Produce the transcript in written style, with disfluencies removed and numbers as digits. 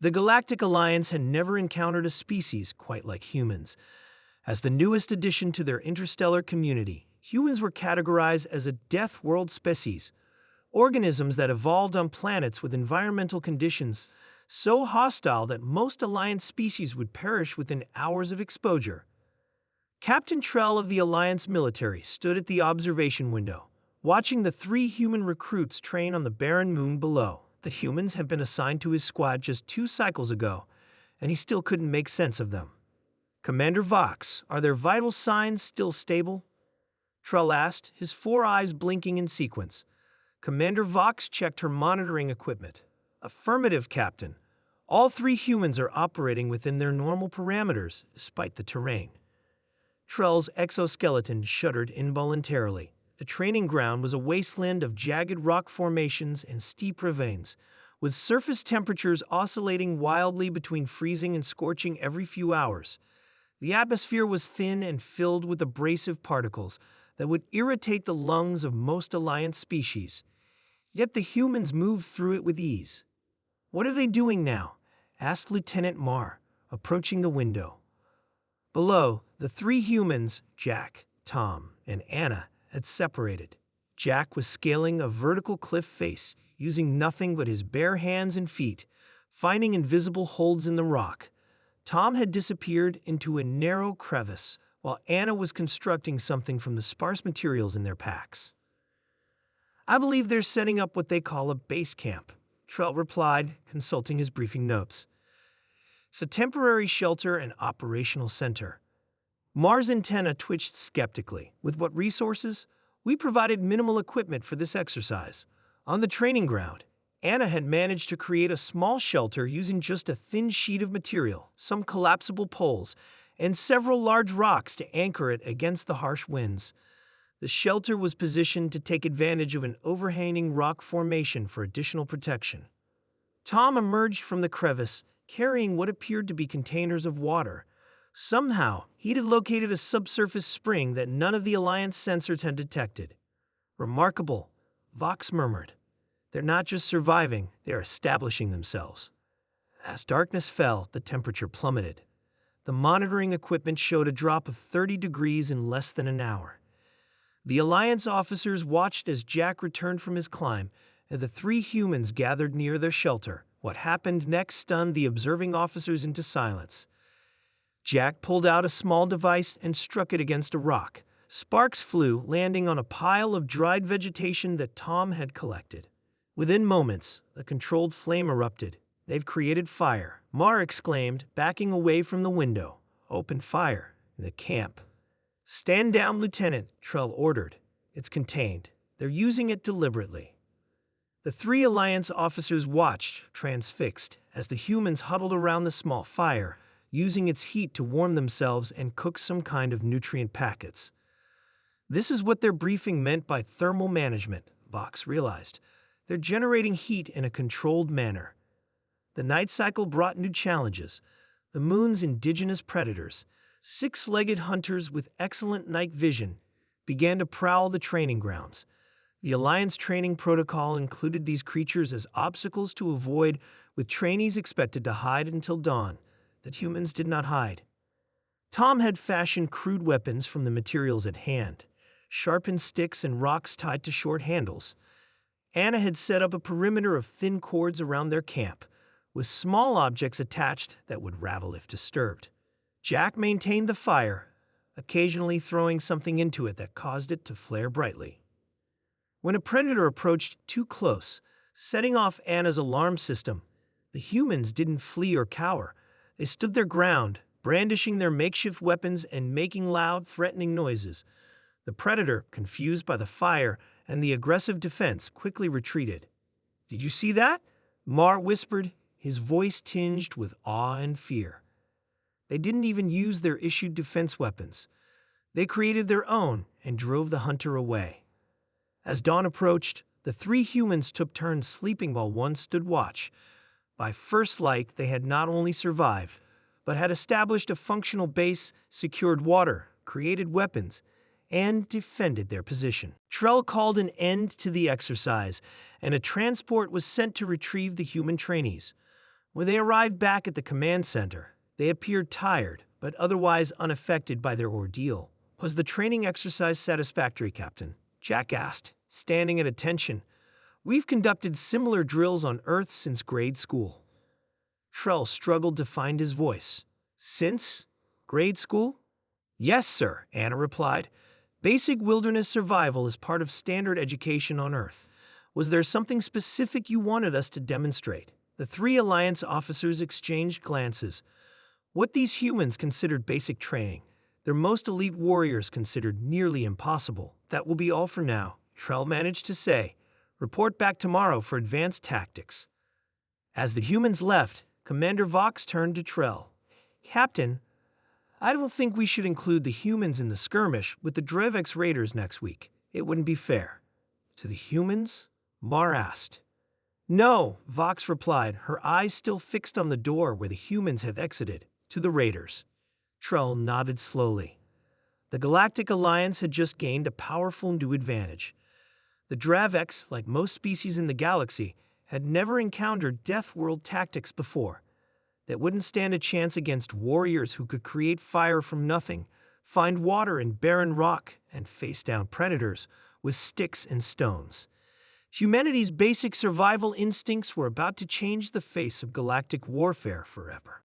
The Galactic Alliance had never encountered a species quite like humans. As the newest addition to their interstellar community, humans were categorized as a death world species, organisms that evolved on planets with environmental conditions so hostile that most Alliance species would perish within hours of exposure. Captain Trell of the Alliance military stood at the observation window, watching the 3 human recruits train on the barren moon below. The humans had been assigned to his squad just 2 cycles ago, and he still couldn't make sense of them. "Commander Vox, are their vital signs still stable?" Trell asked, his 4 eyes blinking in sequence. Commander Vox checked her monitoring equipment. "Affirmative, Captain. All 3 humans are operating within their normal parameters, despite the terrain." Trell's exoskeleton shuddered involuntarily. The training ground was a wasteland of jagged rock formations and steep ravines, with surface temperatures oscillating wildly between freezing and scorching every few hours. The atmosphere was thin and filled with abrasive particles that would irritate the lungs of most Alliance species. Yet the humans moved through it with ease. "What are they doing now?" asked Lieutenant Marr, approaching the window. Below, the 3 humans, Jack, Tom, and Anna, had separated. Jack was scaling a vertical cliff face, using nothing but his bare hands and feet, finding invisible holds in the rock. Tom had disappeared into a narrow crevice, while Anna was constructing something from the sparse materials in their packs. "I believe they're setting up what they call a base camp," Trell replied, consulting his briefing notes. "It's a temporary shelter and operational center." Marr's antenna twitched skeptically. "With what resources? We provided minimal equipment for this exercise." On the training ground, Anna had managed to create a small shelter using just a thin sheet of material, some collapsible poles, and several large rocks to anchor it against the harsh winds. The shelter was positioned to take advantage of an overhanging rock formation for additional protection. Tom emerged from the crevice, carrying what appeared to be containers of water. Somehow, he had located a subsurface spring that none of the Alliance sensors had detected. "Remarkable," Vox murmured. "They're not just surviving, they're establishing themselves." As darkness fell, the temperature plummeted. The monitoring equipment showed a drop of 30 degrees in less than an hour. The Alliance officers watched as Jack returned from his climb, and the 3 humans gathered near their shelter. What happened next stunned the observing officers into silence. Jack pulled out a small device and struck it against a rock. Sparks flew, landing on a pile of dried vegetation that Tom had collected. Within moments, a controlled flame erupted. "They've created fire," Marr exclaimed, backing away from the window. "Open fire in the camp." "Stand down, Lieutenant," Trell ordered. "It's contained. They're using it deliberately." The 3 Alliance officers watched, transfixed, as the humans huddled around the small fire, using its heat to warm themselves and cook some kind of nutrient packets. This is what their briefing meant by thermal management, Vox realized. They're generating heat in a controlled manner. The night cycle brought new challenges. The moon's indigenous predators, 6-legged hunters with excellent night vision, began to prowl the training grounds. The Alliance training protocol included these creatures as obstacles to avoid, with trainees expected to hide until dawn. That humans did not hide. Tom had fashioned crude weapons from the materials at hand, sharpened sticks and rocks tied to short handles. Anna had set up a perimeter of thin cords around their camp, with small objects attached that would rattle if disturbed. Jack maintained the fire, occasionally throwing something into it that caused it to flare brightly. When a predator approached too close, setting off Anna's alarm system, the humans didn't flee or cower. They stood their ground, brandishing their makeshift weapons and making loud, threatening noises. The predator, confused by the fire and the aggressive defense, quickly retreated. "Did you see that?" Marr whispered, his voice tinged with awe and fear. They didn't even use their issued defense weapons. They created their own and drove the hunter away. As dawn approached, the 3 humans took turns sleeping while one stood watch. By first light, they had not only survived, but had established a functional base, secured water, created weapons, and defended their position. Trell called an end to the exercise, and a transport was sent to retrieve the human trainees. When they arrived back at the command center, they appeared tired, but otherwise unaffected by their ordeal. Was the training exercise satisfactory, Captain? Jack asked, standing at attention. We've conducted similar drills on Earth since grade school. Trell struggled to find his voice. Since grade school? Yes, sir, Anna replied. Basic wilderness survival is part of standard education on Earth. Was there something specific you wanted us to demonstrate? The three Alliance officers exchanged glances. What these humans considered basic training, their most elite warriors considered nearly impossible. That will be all for now, Trell managed to say. Report back tomorrow for advanced tactics. As the humans left, Commander Vox turned to Trell. Captain, I don't think we should include the humans in the skirmish with the Drevex raiders next week. It wouldn't be fair. To the humans? Mar asked. No, Vox replied, her eyes still fixed on the door where the humans have exited. To the raiders. Trell nodded slowly. The Galactic Alliance had just gained a powerful new advantage. The Dravex, like most species in the galaxy, had never encountered Death World tactics before. That wouldn't stand a chance against warriors who could create fire from nothing, find water in barren rock, and face down predators with sticks and stones. Humanity's basic survival instincts were about to change the face of galactic warfare forever.